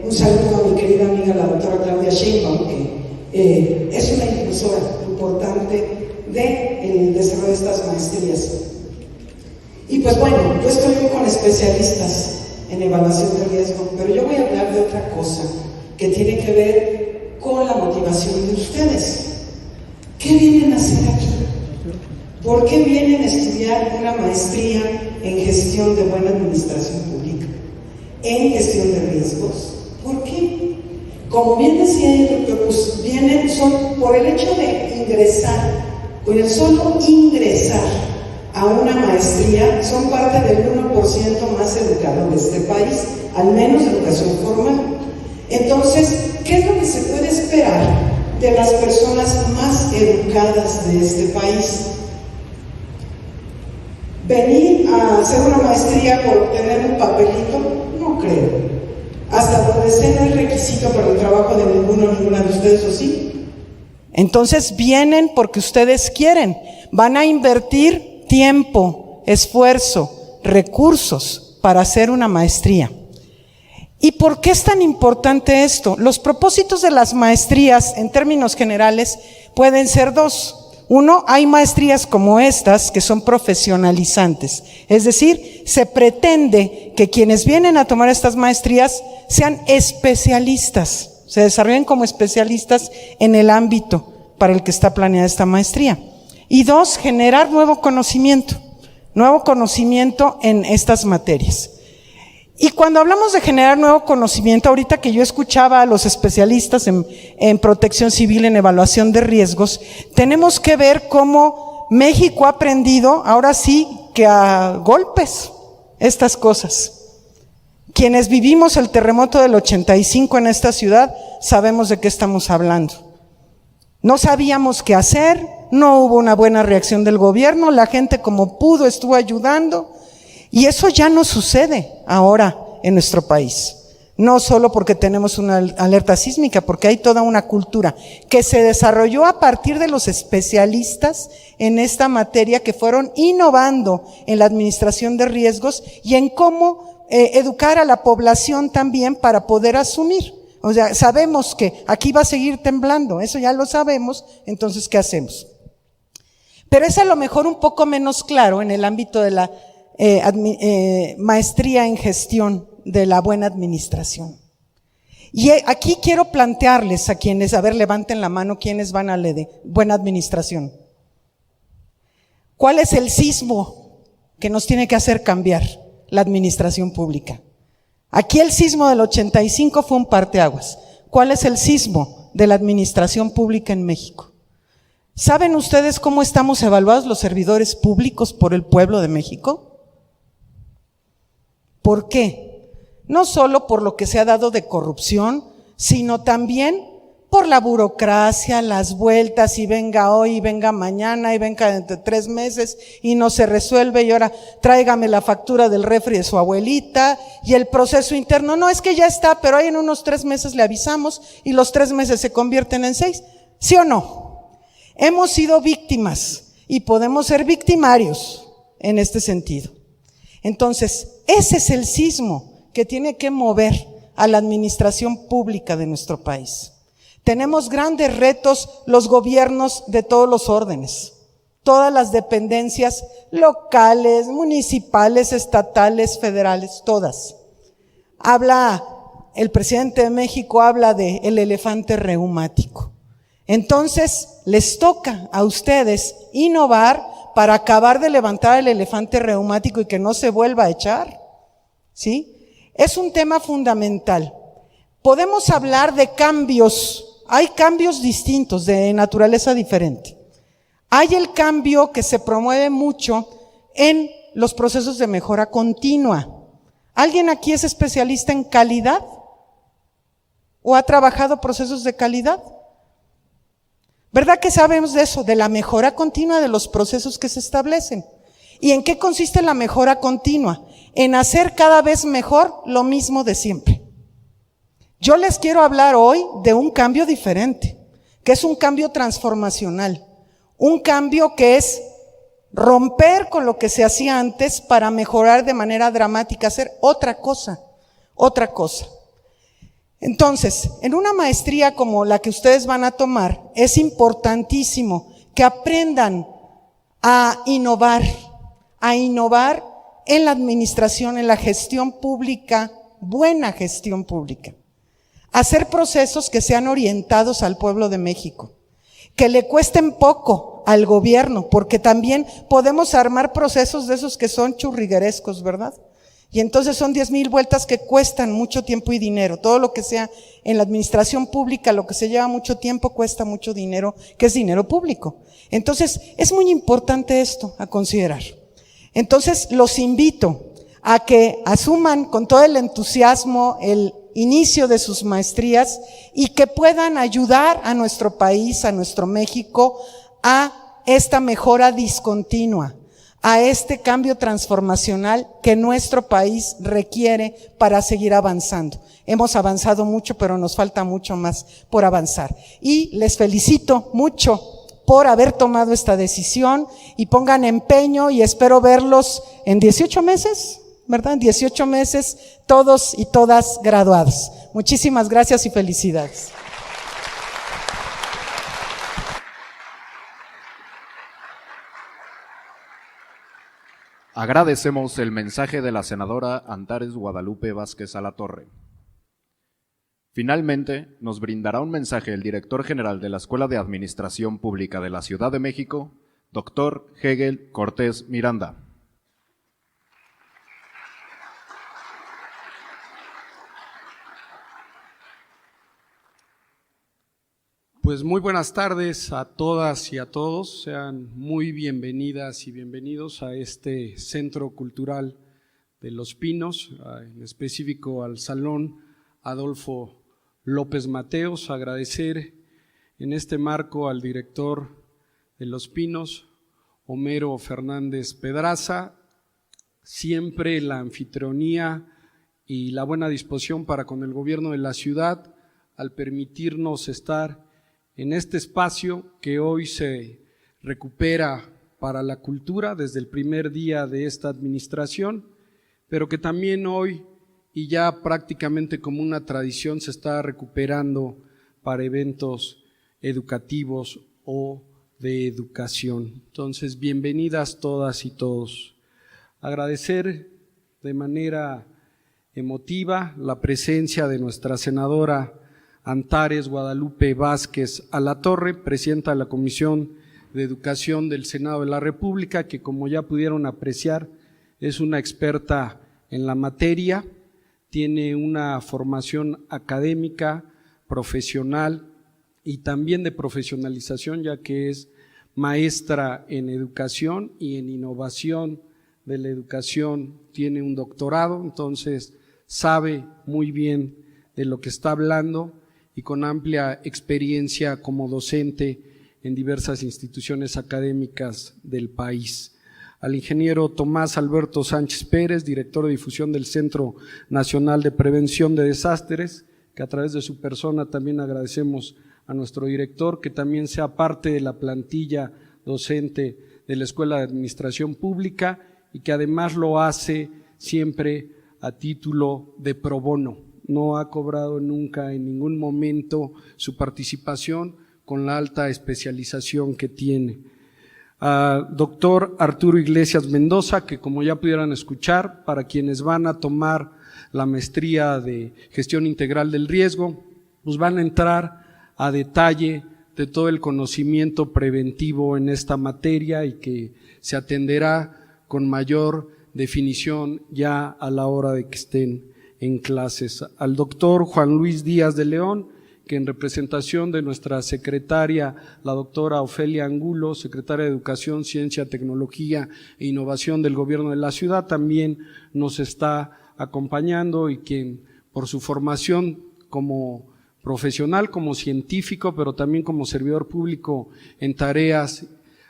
un saludo a mi querida amiga la doctora Claudia Sheinbaum, que es una impulsora importante del desarrollo de estas maestrías. Y pues bueno, yo estoy con especialistas en evaluación de riesgo, pero yo voy a hablar de otra cosa que tiene que ver con la motivación de ustedes. ¿Qué vienen a hacer aquí? ¿Por qué vienen a estudiar una maestría en gestión de buena administración pública? ¿En gestión de riesgos? ¿Por qué? Como bien decía el doctor, pues vienen, son por el hecho de ingresar Con el solo ingresar a una maestría son parte del 1% más educado de este país, al menos educación formal. Entonces, ¿qué es lo que se puede esperar de las personas más educadas de este país? ¿Venir a hacer una maestría por obtener un papelito? No creo. Hasta donde sé, no es requisito para el trabajo de ninguna de ustedes, ¿o sí? Entonces vienen porque ustedes quieren. Van a invertir tiempo, esfuerzo, recursos para hacer una maestría. ¿Y por qué es tan importante esto? Los propósitos de las maestrías, en términos generales, pueden ser dos. Uno, hay maestrías como estas que son profesionalizantes. Es decir, se pretende que quienes vienen a tomar estas maestrías sean especialistas, se desarrollen como especialistas en el ámbito para el que está planeada esta maestría. Y dos, generar nuevo conocimiento en estas materias. Y cuando hablamos de generar nuevo conocimiento, ahorita que yo escuchaba a los especialistas en protección civil, en evaluación de riesgos, tenemos que ver cómo México ha aprendido, ahora sí, que a golpes, estas cosas. Quienes vivimos el terremoto del 85 en esta ciudad, sabemos de qué estamos hablando. No sabíamos qué hacer, no hubo una buena reacción del gobierno, la gente como pudo estuvo ayudando. Y eso ya no sucede ahora en nuestro país. No solo porque tenemos una alerta sísmica, porque hay toda una cultura que se desarrolló a partir de los especialistas en esta materia que fueron innovando en la administración de riesgos y en cómo educar a la población también para poder asumir. O sea, sabemos que aquí va a seguir temblando, eso ya lo sabemos, entonces ¿qué hacemos? Pero es a lo mejor un poco menos claro en el ámbito de la maestría en gestión de la buena administración. Y aquí quiero plantearles a quienes, a ver, levanten la mano, quienes van a la de buena administración. ¿Cuál es el sismo que nos tiene que hacer cambiar la administración pública? Aquí el sismo del 85 fue un parteaguas. ¿Cuál es el sismo de la administración pública en México? ¿Saben ustedes cómo estamos evaluados los servidores públicos por el pueblo de México? ¿Por qué? No solo por lo que se ha dado de corrupción, sino también por la burocracia, las vueltas, y venga hoy, y venga mañana, y venga dentro de 3 meses, y no se resuelve, y ahora tráigame la factura del refri de su abuelita, y el proceso interno, no, es que ya está, pero ahí en unos 3 meses le avisamos, y los 3 meses se convierten en 6, ¿sí o no? Hemos sido víctimas, y podemos ser victimarios en este sentido. Entonces, ese es el sismo que tiene que mover a la administración pública de nuestro país. Tenemos grandes retos los gobiernos de todos los órdenes, todas las dependencias locales, municipales, estatales, federales, todas. El presidente de México habla de el elefante reumático. Entonces, les toca a ustedes innovar para acabar de levantar el elefante reumático y que no se vuelva a echar, ¿sí? Es un tema fundamental. Podemos hablar de cambios, hay cambios distintos, de naturaleza diferente. Hay el cambio que se promueve mucho en los procesos de mejora continua. ¿Alguien aquí es especialista en calidad? ¿O ha trabajado procesos de calidad? ¿Verdad que sabemos de eso? De la mejora continua de los procesos que se establecen. ¿Y en qué consiste la mejora continua? En hacer cada vez mejor lo mismo de siempre. Yo les quiero hablar hoy de un cambio diferente, que es un cambio transformacional. Un cambio que es romper con lo que se hacía antes para mejorar de manera dramática, hacer otra cosa. Entonces, en una maestría como la que ustedes van a tomar, es importantísimo que aprendan a innovar en la administración, en la gestión pública, buena gestión pública. Hacer procesos que sean orientados al pueblo de México, que le cuesten poco al gobierno, porque también podemos armar procesos de esos que son churriguerescos, ¿verdad? Y entonces son 10,000 vueltas que cuestan mucho tiempo y dinero. Todo lo que sea en la administración pública, lo que se lleva mucho tiempo, cuesta mucho dinero, que es dinero público. Entonces, es muy importante esto a considerar. Entonces, los invito a que asuman con todo el entusiasmo el inicio de sus maestrías y que puedan ayudar a nuestro país, a nuestro México, a esta mejora discontinua, a este cambio transformacional que nuestro país requiere para seguir avanzando. Hemos avanzado mucho, pero nos falta mucho más por avanzar. Y les felicito mucho por haber tomado esta decisión y pongan empeño y espero verlos en 18 meses, ¿verdad? En 18 meses, todos y todas graduados. Muchísimas gracias y felicidades. Agradecemos el mensaje de la senadora Antares Guadalupe Vázquez Alatorre. Finalmente, nos brindará un mensaje el director general de la Escuela de Administración Pública de la Ciudad de México, Dr. Hegel Cortés Miranda. Pues muy buenas tardes a todas y a todos, sean muy bienvenidas y bienvenidos a este Centro Cultural de Los Pinos, en específico al Salón Adolfo López Mateos. Agradecer en este marco al director de Los Pinos, Homero Fernández Pedraza, siempre la anfitrionía y la buena disposición para con el gobierno de la ciudad al permitirnos estar en este espacio que hoy se recupera para la cultura desde el primer día de esta administración, pero que también hoy y ya prácticamente como una tradición se está recuperando para eventos educativos o de educación. Entonces, bienvenidas todas y todos. Agradecer de manera emotiva la presencia de nuestra senadora Antares Guadalupe Vázquez Alatorre, presidenta de la Comisión de Educación del Senado de la República, que como ya pudieron apreciar es una experta en la materia, tiene una formación académica, profesional y también de profesionalización, ya que es maestra en educación y en innovación de la educación, tiene un doctorado, entonces sabe muy bien de lo que está hablando y con amplia experiencia como docente en diversas instituciones académicas del país. Al ingeniero Tomás Alberto Sánchez Pérez, director de difusión del Centro Nacional de Prevención de Desastres, que a través de su persona también agradecemos a nuestro director, que también sea parte de la plantilla docente de la Escuela de Administración Pública y que además lo hace siempre a título de pro bono. No ha cobrado nunca en ningún momento su participación con la alta especialización que tiene. Doctor Arturo Iglesias Mendoza, que como ya pudieran escuchar, para quienes van a tomar la maestría de Gestión Integral del Riesgo, pues van a entrar a detalle de todo el conocimiento preventivo en esta materia y que se atenderá con mayor definición ya a la hora de que estén en clases. Al doctor Juan Luis Díaz de León, que en representación de nuestra secretaria, la doctora Ofelia Angulo, secretaria de Educación, Ciencia, Tecnología e Innovación del Gobierno de la Ciudad, también nos está acompañando y quien por su formación como profesional, como científico, pero también como servidor público en tareas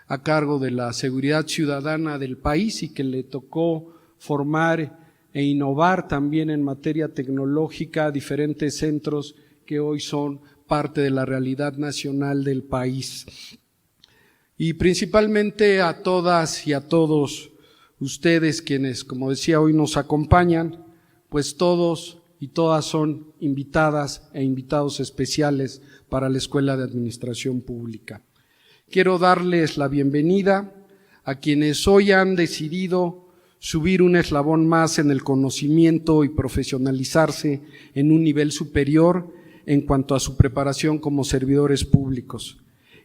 a cargo de la seguridad ciudadana del país y que le tocó formar e innovar también en materia tecnológica diferentes centros que hoy son parte de la realidad nacional del país. Y principalmente a todas y a todos ustedes quienes, como decía, hoy nos acompañan, pues todos y todas son invitadas e invitados especiales para la Escuela de Administración Pública. Quiero darles la bienvenida a quienes hoy han decidido subir un eslabón más en el conocimiento y profesionalizarse en un nivel superior en cuanto a su preparación como servidores públicos.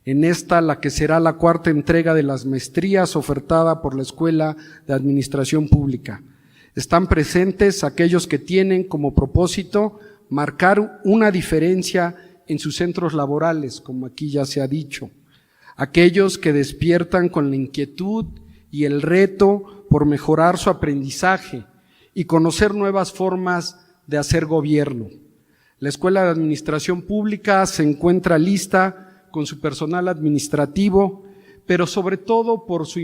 En esta, la que será la cuarta entrega de las maestrías ofertada por la Escuela de Administración Pública. Están presentes aquellos que tienen como propósito marcar una diferencia en sus centros laborales, como aquí ya se ha dicho. Aquellos que despiertan con la inquietud y el reto por mejorar su aprendizaje y conocer nuevas formas de hacer gobierno. La Escuela de Administración Pública se encuentra lista con su personal administrativo, pero sobre todo con su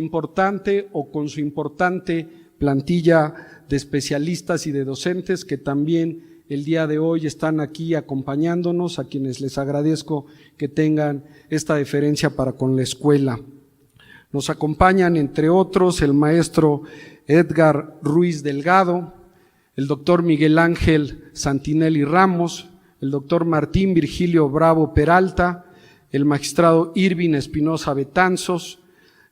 importante plantilla de especialistas y de docentes que también el día de hoy están aquí acompañándonos, a quienes les agradezco que tengan esta deferencia para con la escuela. Nos acompañan, entre otros, el maestro Edgar Ruiz Delgado, el doctor Miguel Ángel Santinelli Ramos, el doctor Martín Virgilio Bravo Peralta, el magistrado Irving Espinosa Betanzos,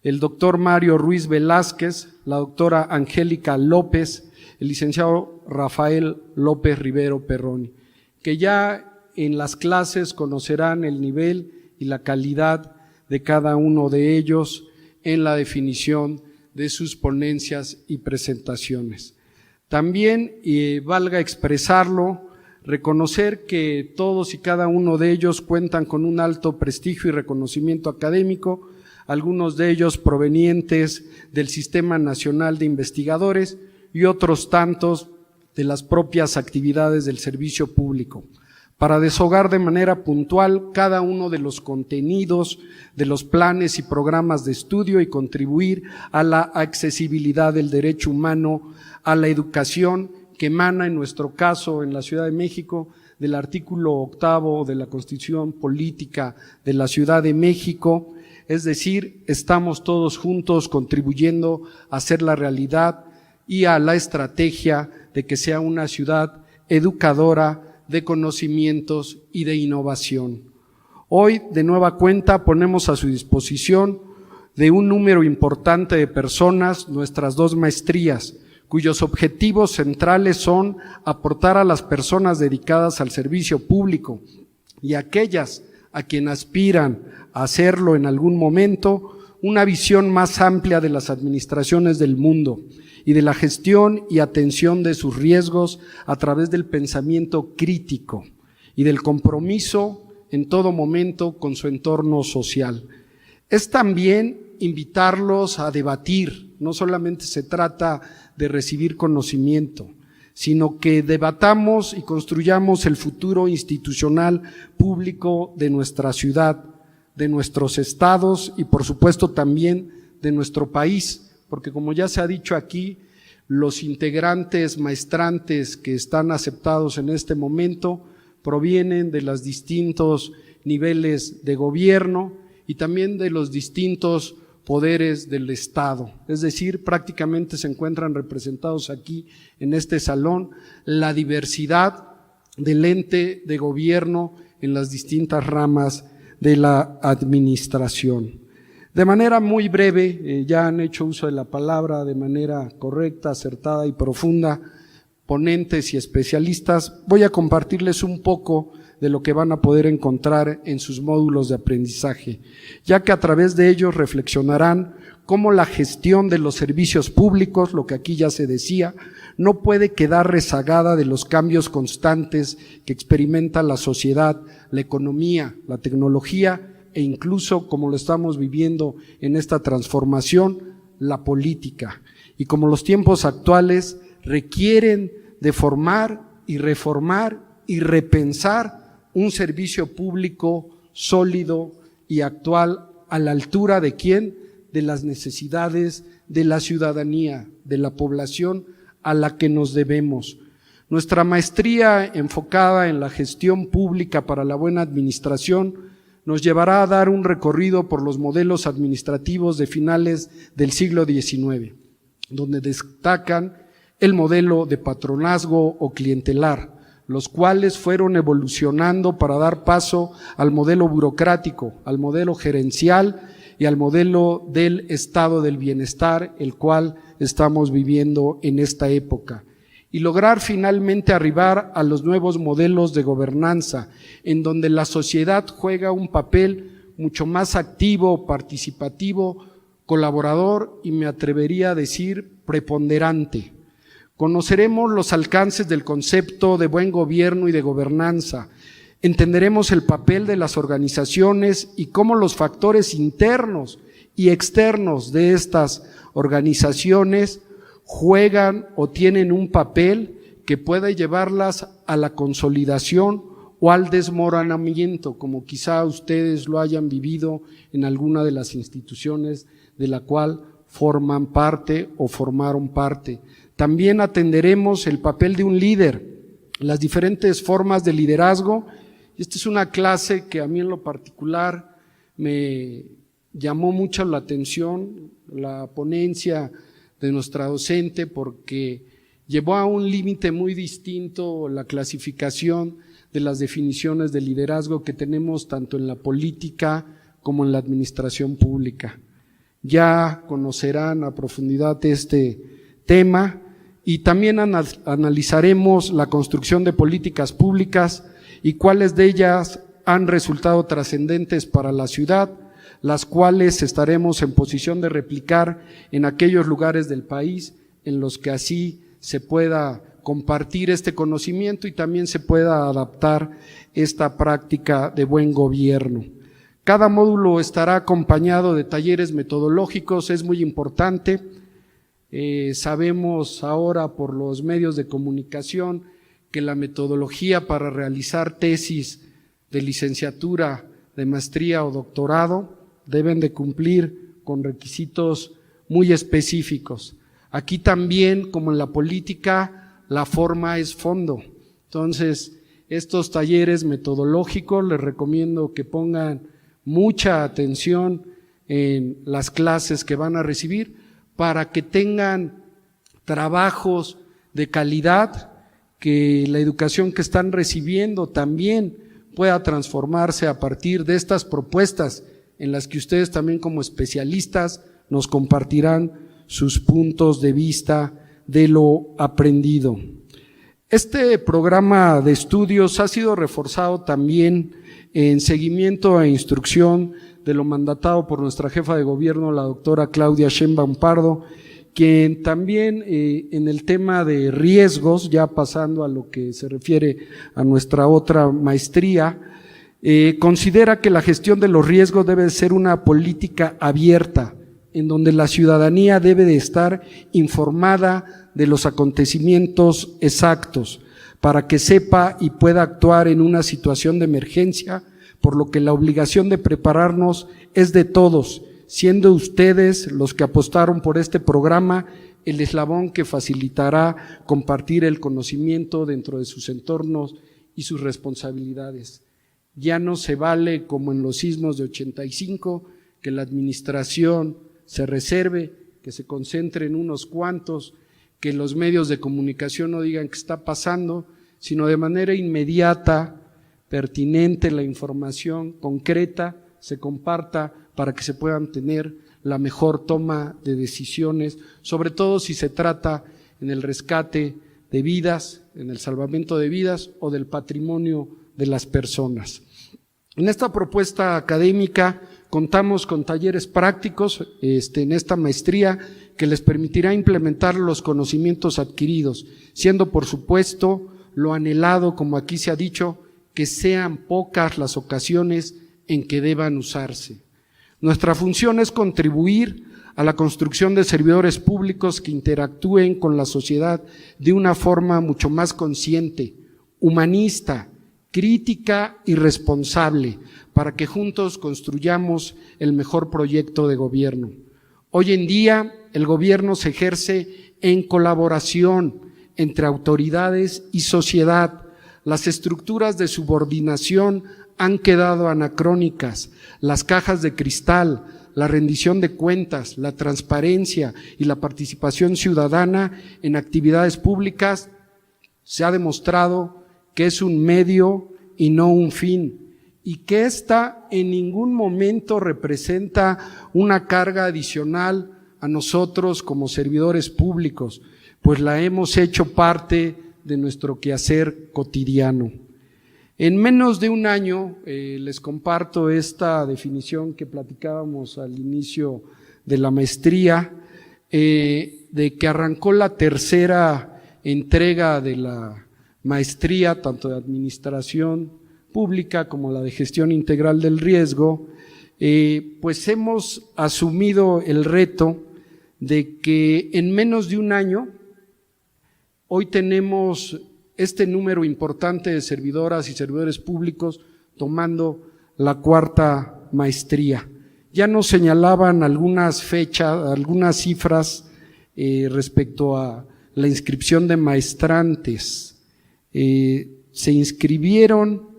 el doctor Mario Ruiz Velázquez, la doctora Angélica López, el licenciado Rafael López Rivero Perroni, que ya en las clases conocerán el nivel y la calidad de cada uno de ellos en la definición de sus ponencias y presentaciones. También, valga expresarlo, reconocer que todos y cada uno de ellos cuentan con un alto prestigio y reconocimiento académico, algunos de ellos provenientes del Sistema Nacional de Investigadores y otros tantos de las propias actividades del servicio público, para deshogar de manera puntual cada uno de los contenidos de los planes y programas de estudio y contribuir a la accesibilidad del derecho humano a la educación que emana, en nuestro caso, en la Ciudad de México, del artículo 8 de la Constitución Política de la Ciudad de México. Es decir, estamos todos juntos contribuyendo a hacer la realidad y a la estrategia de que sea una ciudad educadora de conocimientos y de innovación. Hoy, de nueva cuenta, ponemos a su disposición de un número importante de personas nuestras 2 maestrías, cuyos objetivos centrales son aportar a las personas dedicadas al servicio público y aquellas a quienes aspiran a hacerlo en algún momento, una visión más amplia de las administraciones del mundo y de la gestión y atención de sus riesgos a través del pensamiento crítico y del compromiso en todo momento con su entorno social. Es también invitarlos a debatir, no solamente se trata de recibir conocimiento, sino que debatamos y construyamos el futuro institucional público de nuestra ciudad, de nuestros estados y por supuesto también de nuestro país, porque como ya se ha dicho aquí, los integrantes maestrantes que están aceptados en este momento provienen de los distintos niveles de gobierno y también de los distintos poderes del Estado, es decir, prácticamente se encuentran representados aquí en este salón la diversidad del ente de gobierno en las distintas ramas de la administración. De manera muy breve, ya han hecho uso de la palabra de manera correcta, acertada y profunda, ponentes y especialistas, voy a compartirles un poco de lo que van a poder encontrar en sus módulos de aprendizaje, ya que a través de ellos reflexionarán cómo la gestión de los servicios públicos, lo que aquí ya se decía, no puede quedar rezagada de los cambios constantes que experimenta la sociedad, la economía, la tecnología e incluso, como lo estamos viviendo en esta transformación, la política. Y como los tiempos actuales requieren de formar y reformar y repensar un servicio público sólido y actual a la altura de ¿quién? De las necesidades de la ciudadanía, de la población a la que nos debemos. Nuestra maestría enfocada en la gestión pública para la buena administración nos llevará a dar un recorrido por los modelos administrativos de finales del siglo XIX, donde destacan el modelo de patronazgo o clientelar, los cuales fueron evolucionando para dar paso al modelo burocrático, al modelo gerencial y al modelo del estado del bienestar, el cual estamos viviendo en esta época, y lograr finalmente arribar a los nuevos modelos de gobernanza, en donde la sociedad juega un papel mucho más activo, participativo, colaborador y me atrevería a decir preponderante, Conoceremos los alcances del concepto de buen gobierno y de gobernanza. Entenderemos el papel de las organizaciones y cómo los factores internos y externos de estas organizaciones juegan o tienen un papel que puede llevarlas a la consolidación o al desmoronamiento, como quizá ustedes lo hayan vivido en alguna de las instituciones de la cual forman parte o formaron parte. También atenderemos el papel de un líder, las diferentes formas de liderazgo. Esta es una clase que a mí en lo particular me llamó mucho la atención, la ponencia de nuestra docente, porque llevó a un límite muy distinto la clasificación de las definiciones de liderazgo que tenemos tanto en la política como en la administración pública. Ya conocerán a profundidad este tema y también analizaremos la construcción de políticas públicas y cuáles de ellas han resultado trascendentes para la ciudad, las cuales estaremos en posición de replicar en aquellos lugares del país en los que así se pueda compartir este conocimiento y también se pueda adaptar esta práctica de buen gobierno. Cada módulo estará acompañado de talleres metodológicos, es muy importante. Sabemos ahora por los medios de comunicación que la metodología para realizar tesis de licenciatura, de maestría o doctorado deben de cumplir con requisitos muy específicos. Aquí también, como en la política, la forma es fondo. Entonces, estos talleres metodológicos les recomiendo que pongan mucha atención en las clases que van a recibir para que tengan trabajos de calidad, que la educación que están recibiendo también pueda transformarse a partir de estas propuestas en las que ustedes también como especialistas nos compartirán sus puntos de vista de lo aprendido. Este programa de estudios ha sido reforzado también en seguimiento e instrucción de lo mandatado por nuestra jefa de gobierno, la doctora Claudia Sheinbaum Pardo, quien también en el tema de riesgos, ya pasando a lo que se refiere a nuestra otra maestría, considera que la gestión de los riesgos debe ser una política abierta, en donde la ciudadanía debe de estar informada de los acontecimientos exactos, para que sepa y pueda actuar en una situación de emergencia, por lo que la obligación de prepararnos es de todos, siendo ustedes los que apostaron por este programa el eslabón que facilitará compartir el conocimiento dentro de sus entornos y sus responsabilidades. Ya no se vale, como en los sismos de 85, que la administración se reserve, que se concentre en unos cuantos, que los medios de comunicación no digan qué está pasando, sino de manera inmediata, pertinente, la información concreta se comparta para que se puedan tener la mejor toma de decisiones, sobre todo si se trata en el rescate de vidas, en el salvamento de vidas o del patrimonio de las personas. En esta propuesta académica contamos con talleres prácticos en esta maestría que les permitirá implementar los conocimientos adquiridos, siendo por supuesto lo anhelado, como aquí se ha dicho, que sean pocas las ocasiones en que deban usarse. Nuestra función es contribuir a la construcción de servidores públicos que interactúen con la sociedad de una forma mucho más consciente, humanista, crítica y responsable, para que juntos construyamos el mejor proyecto de gobierno. Hoy en día, el gobierno se ejerce en colaboración entre autoridades y sociedad. Las estructuras de subordinación han quedado anacrónicas. Las cajas de cristal, la rendición de cuentas, la transparencia y la participación ciudadana en actividades públicas se ha demostrado que es un medio y no un fin, y que ésta en ningún momento representa una carga adicional a nosotros como servidores públicos, pues la hemos hecho parte de nuestro quehacer cotidiano. En menos de un año, les comparto esta definición que platicábamos al inicio de la maestría, de que arrancó la tercera entrega de la maestría, tanto de Administración Pública como la de Gestión Integral del Riesgo, pues hemos asumido el reto de que en menos de un año, hoy tenemos este número importante de servidoras y servidores públicos tomando la cuarta maestría. Ya nos señalaban algunas fechas, algunas cifras respecto a la inscripción de maestrantes. Se inscribieron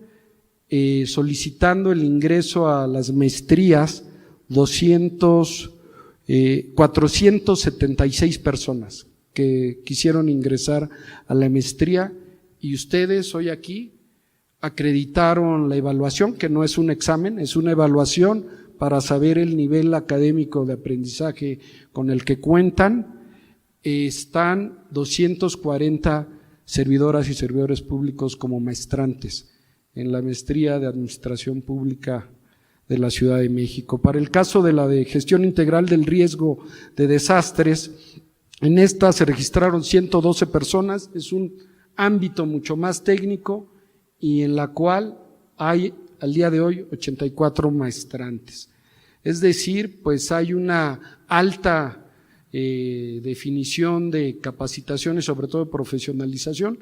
solicitando el ingreso a las maestrías 476 personas que quisieron ingresar a la maestría, y ustedes hoy aquí acreditaron la evaluación, que no es un examen, es una evaluación para saber el nivel académico de aprendizaje con el que cuentan. Están 240 servidoras y servidores públicos como maestrantes en la maestría de Administración Pública de la Ciudad de México. Para el caso de la de Gestión Integral del Riesgo de Desastres, en esta se registraron 112 personas, es un ámbito mucho más técnico y en la cual hay al día de hoy 84 maestrantes. Es decir, pues hay una alta definición de capacitaciones, sobre todo de profesionalización,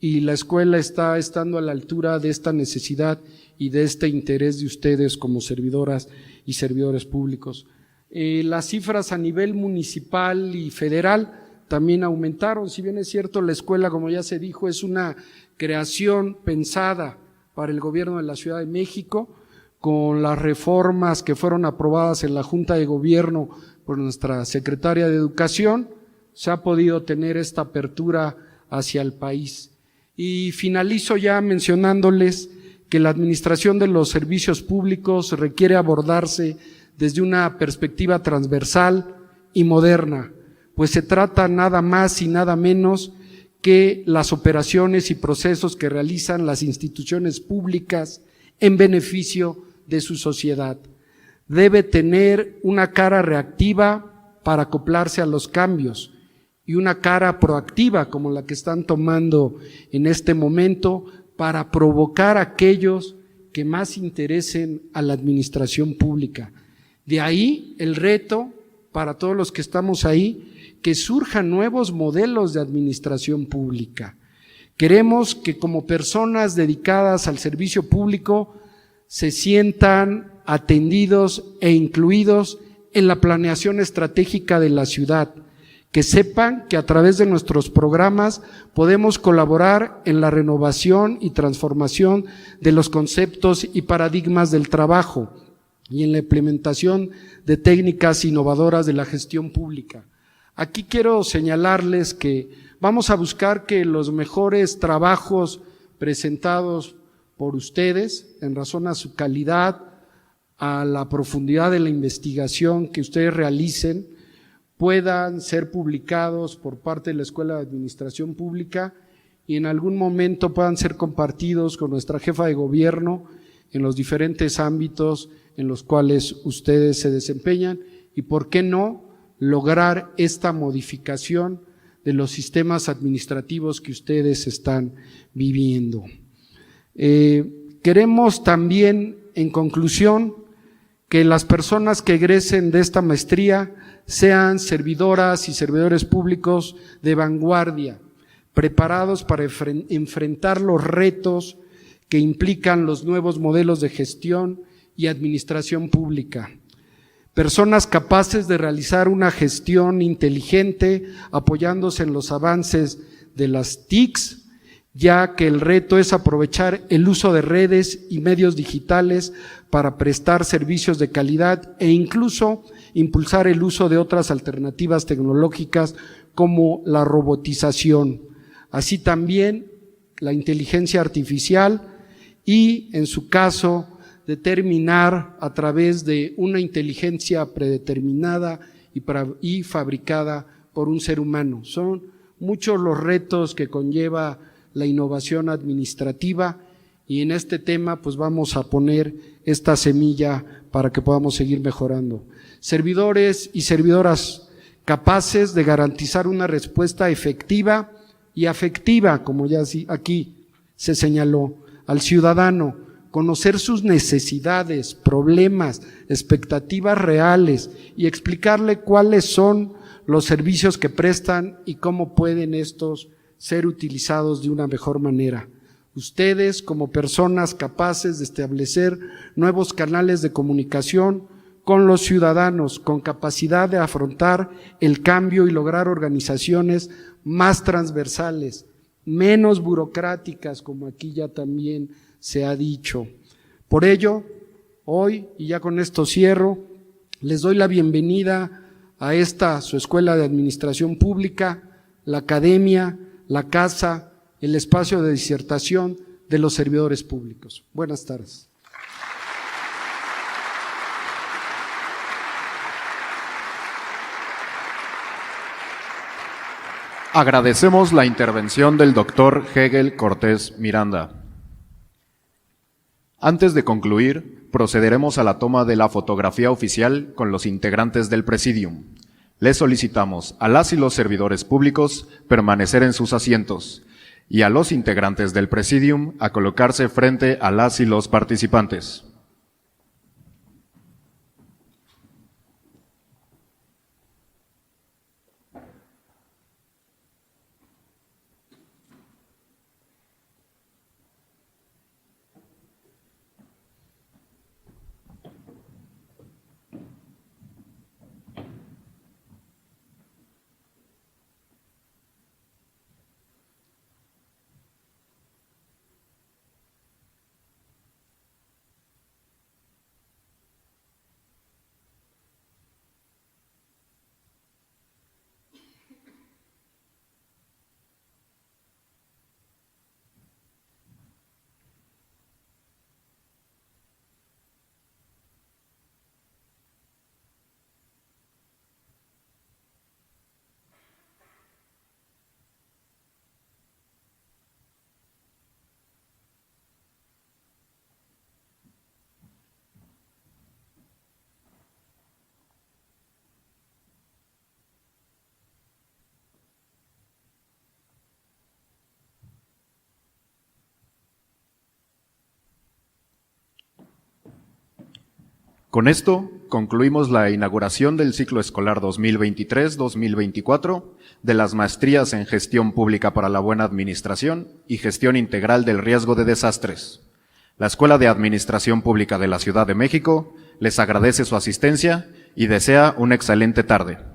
y la escuela está estando a la altura de esta necesidad y de este interés de ustedes como servidoras y servidores públicos. Las cifras a nivel municipal y federal también aumentaron. Si bien es cierto, la escuela, como ya se dijo, es una creación pensada para el gobierno de la Ciudad de México, con las reformas que fueron aprobadas en la Junta de Gobierno por nuestra secretaria de Educación, se ha podido tener esta apertura hacia el país. Y finalizo ya mencionándoles que la administración de los servicios públicos requiere abordarse desde una perspectiva transversal y moderna, pues se trata nada más y nada menos que las operaciones y procesos que realizan las instituciones públicas en beneficio de su sociedad. Debe tener una cara reactiva para acoplarse a los cambios y una cara proactiva como la que están tomando en este momento para provocar a aquellos que más interesen a la administración pública. De ahí el reto para todos los que estamos ahí, que surjan nuevos modelos de administración pública. Queremos que como personas dedicadas al servicio público se sientan atendidos e incluidos en la planeación estratégica de la ciudad, que sepan que a través de nuestros programas podemos colaborar en la renovación y transformación de los conceptos y paradigmas del trabajo y en la implementación de técnicas innovadoras de la gestión pública. Aquí quiero señalarles que vamos a buscar que los mejores trabajos presentados por ustedes, en razón a su calidad, a la profundidad de la investigación que ustedes realicen, puedan ser publicados por parte de la Escuela de Administración Pública y en algún momento puedan ser compartidos con nuestra jefa de gobierno en los diferentes ámbitos en los cuales ustedes se desempeñan y, ¿por qué no?, lograr esta modificación de los sistemas administrativos que ustedes están viviendo. Queremos también, en conclusión, que las personas que egresen de esta maestría sean servidoras y servidores públicos de vanguardia, preparados para enfrentar los retos que implican los nuevos modelos de gestión y administración pública. Personas capaces de realizar una gestión inteligente apoyándose en los avances de las TICs, ya que el reto es aprovechar el uso de redes y medios digitales para prestar servicios de calidad e incluso impulsar el uso de otras alternativas tecnológicas como la robotización, así también la inteligencia artificial y, en su caso, determinar a través de una inteligencia predeterminada y fabricada por un ser humano. Son muchos los retos que conlleva la innovación administrativa y en este tema pues vamos a poner esta semilla para que podamos seguir mejorando. Servidores y servidoras capaces de garantizar una respuesta efectiva y afectiva, como ya aquí se señaló, al ciudadano, conocer sus necesidades, problemas, expectativas reales y explicarle cuáles son los servicios que prestan y cómo pueden estos ser utilizados de una mejor manera. Ustedes, como personas capaces de establecer nuevos canales de comunicación con los ciudadanos, con capacidad de afrontar el cambio y lograr organizaciones más transversales, menos burocráticas, como aquí ya también se ha dicho. Por ello, hoy, y ya con esto cierro, les doy la bienvenida a esta, su Escuela de Administración Pública, la academia, la casa, el espacio de disertación de los servidores públicos. Buenas tardes. Agradecemos la intervención del doctor Hegel Cortés Miranda. Antes de concluir, procederemos a la toma de la fotografía oficial con los integrantes del Presidium. Les solicitamos a las y los servidores públicos permanecer en sus asientos y a los integrantes del Presidium a colocarse frente a las y los participantes. Con esto concluimos la inauguración del ciclo escolar 2023-2024 de las maestrías en Gestión Pública para la Buena Administración y Gestión Integral del Riesgo de Desastres. La Escuela de Administración Pública de la Ciudad de México les agradece su asistencia y desea una excelente tarde.